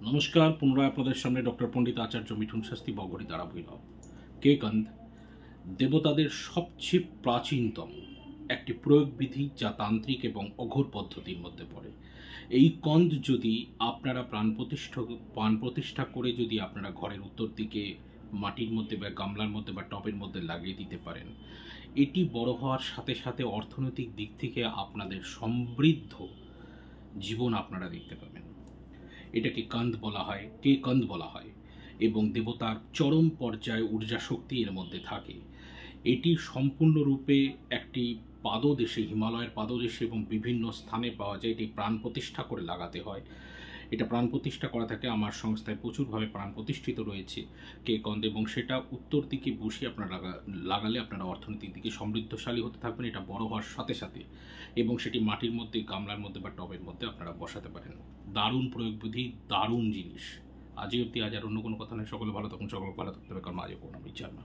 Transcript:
নমস্কার, পুনরায় আপনাদের সামনে ডক্টর পণ্ডিত আচার্য মিঠুন শাস্ত্রী বগরি দ্বারা ভৈরব। কেকন্দ দেবতাদের সবচেয়ে প্রাচীনতম একটি প্রয়োগবিধি, যা তান্ত্রিক এবং অঘোর পদ্ধতির মধ্যে পড়ে। এই কন্দ যদি আপনারা প্রাণ প্রতিষ্ঠা করে যদি আপনারা ঘরের উত্তর দিকে মাটির মধ্যে বা গামলার মধ্যে বা টবের মধ্যে লাগিয়ে দিতে পারেন, এটি বড় হওয়ার সাথে সাথে অর্থনৈতিক দিক থেকে আপনাদের সমৃদ্ধ জীবন আপনারা দেখতে পাবেন। এটাকে কান্দ বলা হয়, কে কান্দ বলা হয়, এবং দেবতার চরম পর্যায়ে ঊর্জা শক্তি এর মধ্যে থাকে। এটি সম্পূর্ণরূপে একটি পাদদেশে, হিমালয়ের পাদদেশে এবং বিভিন্ন স্থানে পাওয়া যায়। এটি প্রাণ প্রতিষ্ঠা করে লাগাতে হয়। এটা প্রাণ প্রতিষ্ঠা করা থাকে, আমার সংস্থায় প্রচুরভাবে প্রাণ প্রতিষ্ঠিত রয়েছে কে কন্দ, এবং সেটা উত্তর দিকে বসিয়ে আপনারা লাগালে আপনারা অর্থনৈতিক দিকে সমৃদ্ধশালী হতে থাকবেন এটা বড় হওয়ার সাথে সাথে। এবং সেটি মাটির মধ্যে, গামলার মধ্যে বা টবের মধ্যে আপনারা বসাতে পারেন। দারুণ প্রয়োগবিধি, দারুণ জিনিস। আজই অব্দি, আজ আর অন্য কোনো কথা নেই। সকলে ভালো থাকুন, সকল ভালো থাকতে হবে, কারণ আজও কোনো বিচার না।